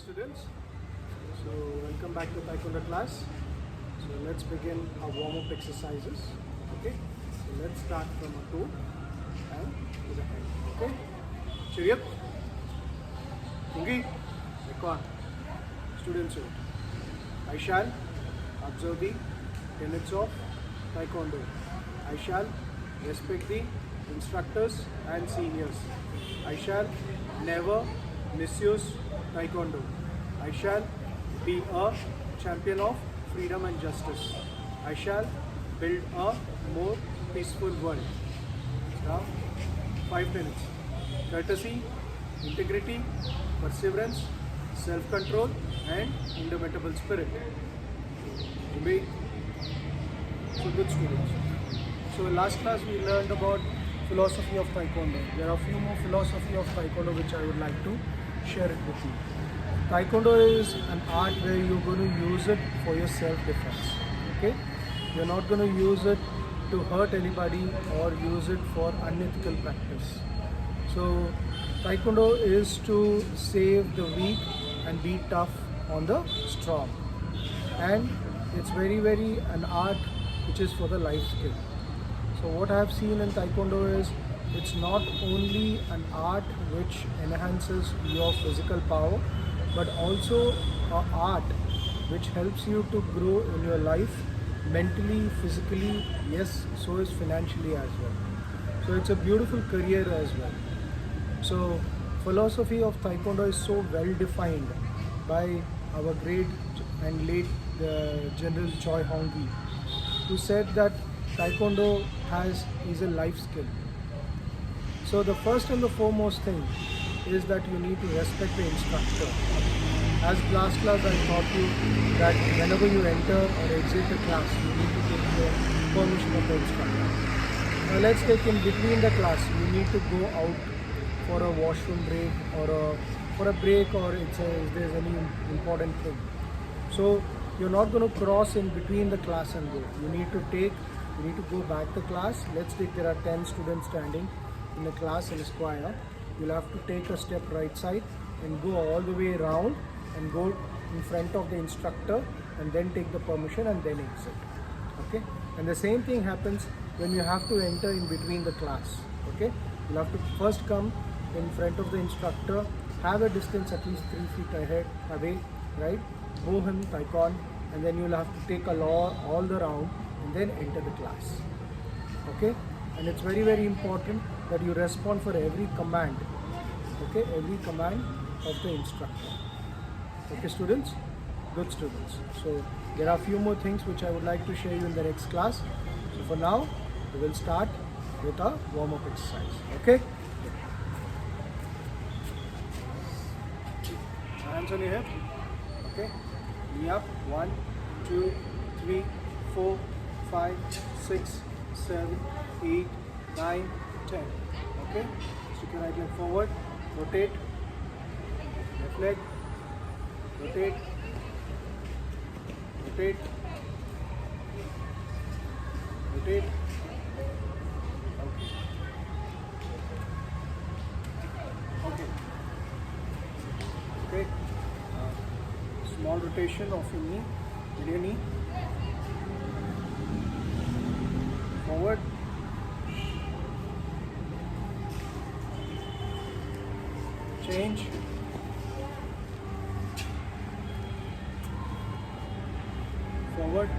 students. So welcome back to Taekwondo class. So let's begin our warm-up exercises. Okay. So let's start from a toe and to the head. Okay. Cheer up. Kungi. Record. Students. I shall observe the tenets of Taekwondo. I shall respect the instructors and seniors. I shall never misuse Taekwondo. I shall be a champion of freedom and justice. I shall build a more peaceful world. Now, 5 minutes. Courtesy, integrity, perseverance, self-control, and indomitable spirit. Be so good students. So last class we learned about philosophy of Taekwondo. There are a few more philosophy of Taekwondo which I would like to share it with you. Taekwondo is an art where you're going to use it for your self-defense. Okay? You're not going to use it to hurt anybody or use it for unethical practice. So Taekwondo is to save the weak and be tough on the strong. And it's very an art which is for the life skill. So what I have seen in Taekwondo is it's not only an art which enhances your physical power, but also an art which helps you to grow in your life mentally, physically, yes, so is financially as well. So it's a beautiful career as well. So philosophy of Taekwondo is so well defined by our great and late General Choi Hong-gi, who said that Taekwondo is a life skill. So the first and the foremost thing is that you need to respect the instructor. As last class I taught you that whenever you enter or exit the class, you need to take the permission of the instructor. Now let's take in between the class, you need to go out for a washroom break or for a break, or if there's any important thing. So you're not going to cross in between the class and go. You need to go back to class. Let's take there are 10 students standing in the class in a square. You'll have to take a step right side and go all the way around and go in front of the instructor and then take the permission and then exit. Okay? And the same thing happens when you have to enter in between the class. Okay? You'll have to first come in front of the instructor, have a distance at least 3 feet away, right? Bow him, taekwondo, and then you'll have to take a law all the round and then enter the class. Okay? And it's very important that you respond for every command. Okay? Every command of the instructor. Okay, students? Good students. So there are a few more things which I would like to share you in the next class. So for now, we will start with a warm-up exercise. Okay? Hands on your hip. Okay? Knee up. 1, 2, 3, 4, 5, 6, 7, 8, 9, 10. Okay? Stick your right leg forward. Rotate. Left leg. Rotate. Rotate. Rotate. Okay. Okay. Okay. Small rotation of your knee. With your knee. Forward. Change. Forward.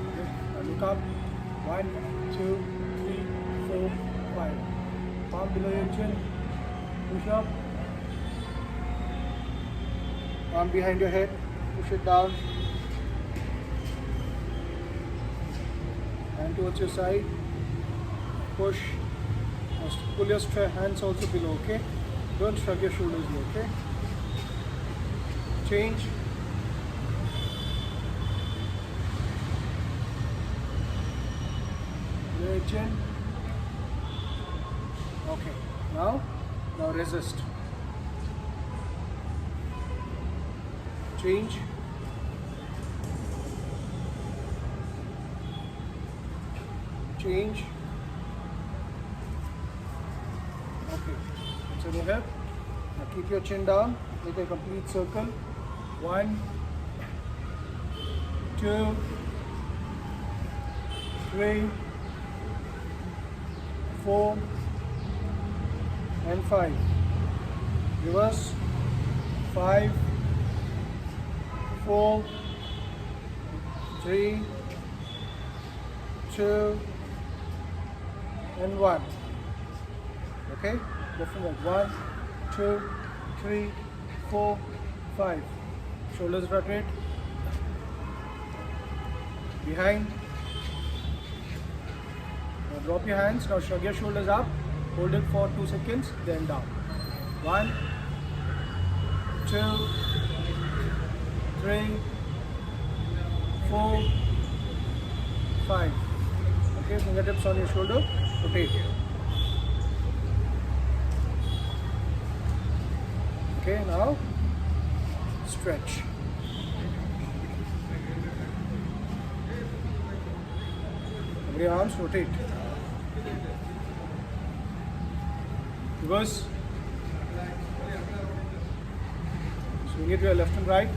Okay. Now look up. 1, 2, 3, 4, 5. Palm below your chin. Push up. Arm behind your head. Push it down. Hand towards your side. Push. Pull your hands also below, okay? Don't shrug your shoulders here, okay? Change. Lower your chin. Okay. Now resist. Change. Change. hands on your hip. Now keep your chin down. Make a complete circle. 1, 2, 3, 4, and 5. Reverse. 5, 4, 3, 2, and 1. Okay? Go from like 1, 2, 3, 4, 5. Shoulders rotate. Behind. Now drop your hands. Now shrug your shoulders up. Hold it for 2 seconds. Then down. 1, 2, 3, 4, 5. Okay, fingertips on your shoulder. Rotate. Okay, now stretch. Your arms rotate. Reverse. Swing it to your left and right.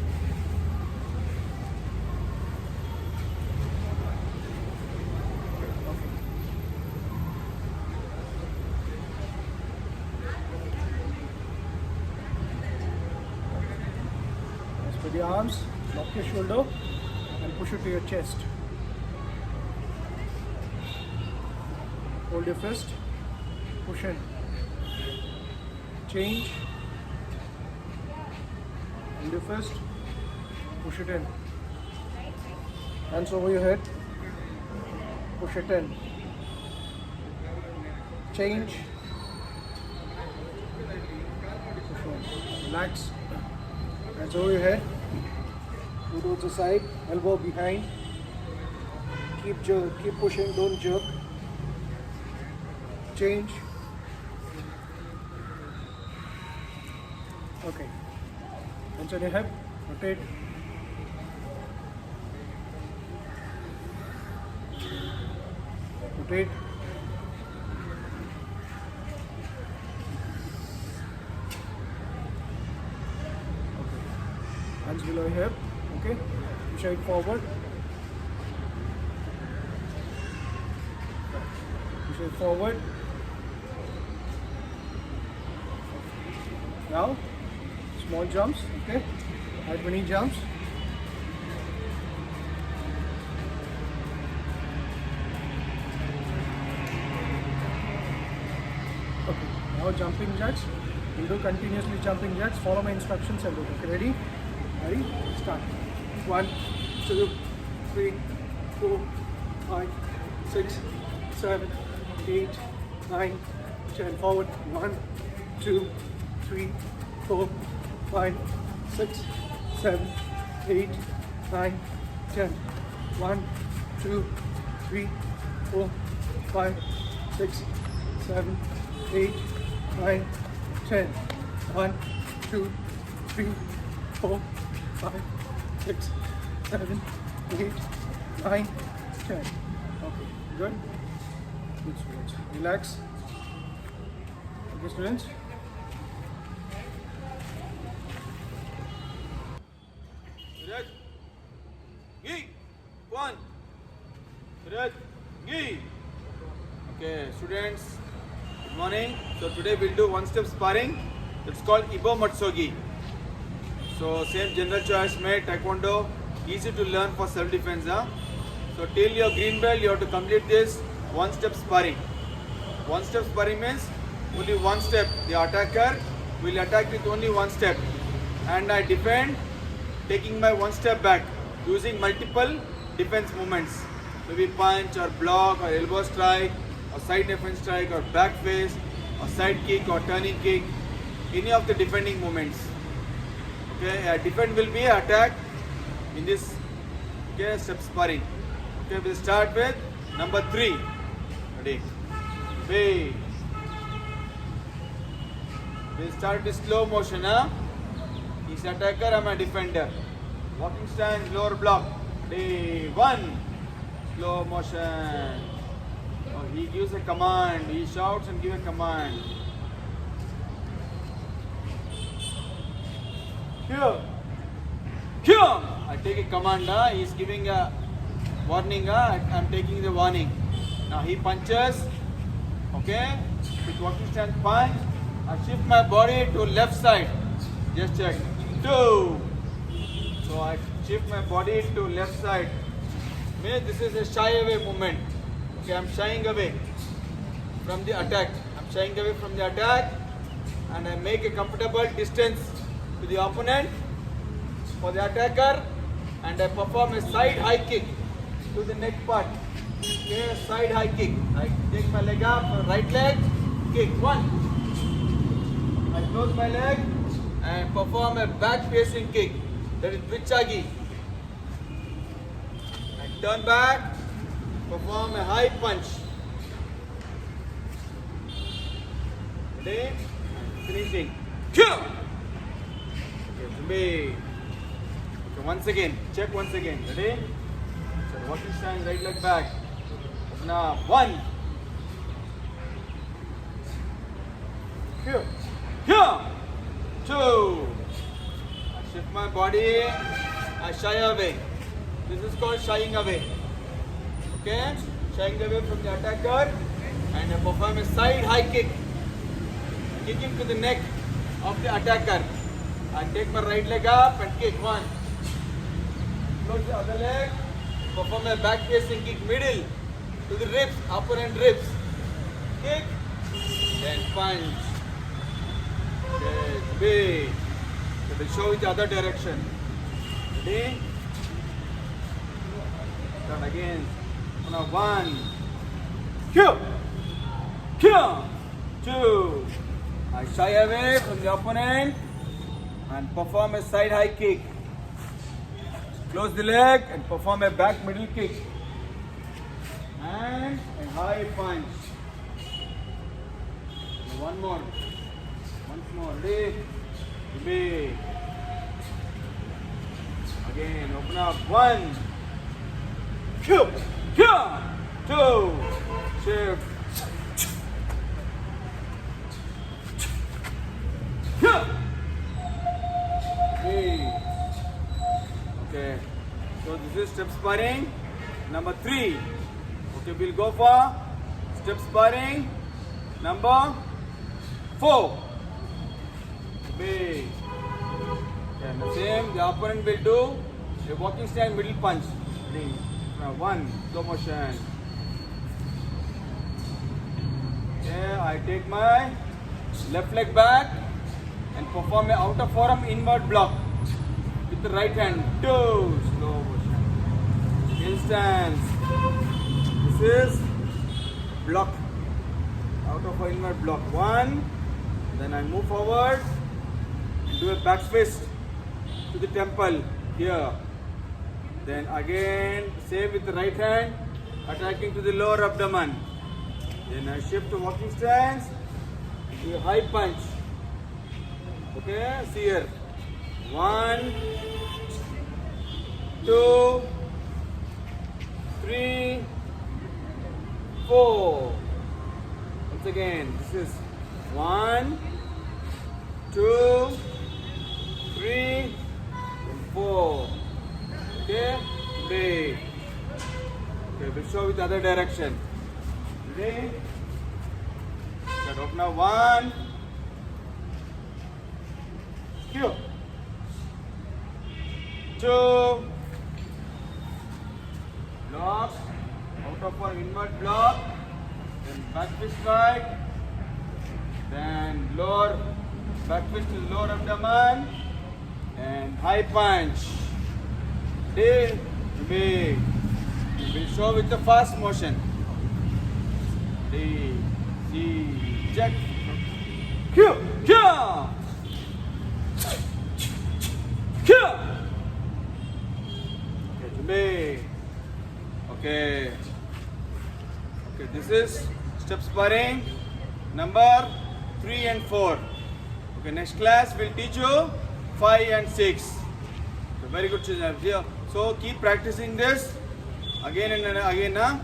Spread your arms, lock your shoulder and push it to your chest. Hold your fist, push in. Change. Hold your fist, push it in. Hands over your head, push it in. Change. Push in. Relax. Hands over your head. Go towards the side, elbow behind. Keep pushing, don't jerk. Change. Okay. Hands on your hip, rotate. Rotate. Okay. Hands below your hip, okay. Push it forward. Push it forward. Now, small jumps, okay? Add many jumps. Okay, now jumping jacks. We'll do continuously jumping jacks. Follow my instructions and do it. Okay, ready? Ready? Start. 1, 2, 3, 4, 5, 6, 7, 8, 9, 10. Forward. 1, 2, 3, 4, 5, 6, 7, 8, 9, 10. 1, 2, 3, 4, 5, 6, 7, 8, 9, 10. 1, 2, 3, 4, 5, 6, 7, 8, 9, 10. Okay, good. Good students. Relax. Okay, students. Okay, students, good morning. So today we'll do one-step sparring. It's called Ibo Matsogi. So same general choice made, Taekwondo, easy to learn for self-defense. So till your green belt, you have to complete this one-step sparring. One-step sparring means only one step. The attacker will attack with only one step, and I defend, taking my one step back, using multiple defense movements. Maybe punch or block or elbow strike or side defense strike or back face or side kick or turning kick, any of the defending movements. Okay, defend will be attack in this step sparring. Okay, we'll start with number 3. Ready? B. We'll start with slow motion. He's attacker, I'm a defender. Walking stance, lower block. Ready? 1. Slow motion. Oh, he gives a command. He shouts and gives a command. Here. Here. I take a command. He is giving a warning. I am taking the warning. Now he punches. Okay. With walking stance punch. I shift my body to left side. Just check. 2. So I shift my body to left side. This is a shy away movement. Okay, I'm shying away from the attack. I'm shying away from the attack and I make a comfortable distance to the opponent for the attacker and I perform a side high kick to the neck part. Okay, side high kick. I take my leg up, right leg, kick. 1. I close my leg and perform a back facing kick. That is Vichagi. I turn back, perform a high punch. Ready? Finishing. Okay, once again, check once again. Ready? So walking stance, right leg back. Now 1. Here. 2. I shift my body. I shy away. This is called shying away. Okay? Shying away from the attacker and I perform a side high kick. Kicking to the neck of the attacker. I take my right leg up and kick. 1. Close the other leg. Perform a back facing kick middle to the ribs, opponent ribs. Kick. Then punch. Okay, big. So we'll show you the other direction. Ready? Start again. Now 1. Here. 2. I shy away from the opponent and perform a side high kick. Close the leg and perform a back middle kick. And a high punch. One more. Once more. Ready? Big. Again, open up. 1. 2. Shift. Okay. So this is step sparring number 3. Okay, we'll go for step sparring number 4. Big. Okay, and the same, the opponent will do a walking stance middle punch. Now 1, slow motion. Okay, I take my left leg back and perform an outer forearm inward block with the right hand. 2, slow motion. Instance. This is block. Outer forearm inward block. 1. Then I move forward and do a back fist to the temple here. Then again, same with the right hand, attacking to the lower abdomen. Then I shift to walking stance, do a high punch. Okay, see here. 1, 2, 3, 4. Once again, this is 1, 2, 3, and 4. Okay, big. Okay, we'll show with the other direction. Ready? Start off now. 1. Here. 2. Block. Out of our inward block. Then back fist right. Then lower back fist to the lower abdomen. And high punch. A, B. We'll show with the fast motion. D, C, check. Q, Q. Q. Okay, B. Okay. Okay, this is step sparring number 3 and 4. Okay, next class will teach you 5 and 6. Okay, very good children. So keep practicing this again and again. Now,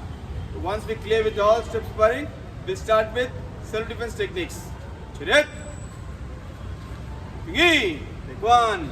once we clear with all step sparring, we'll start with self-defense techniques. Correct? Take 1.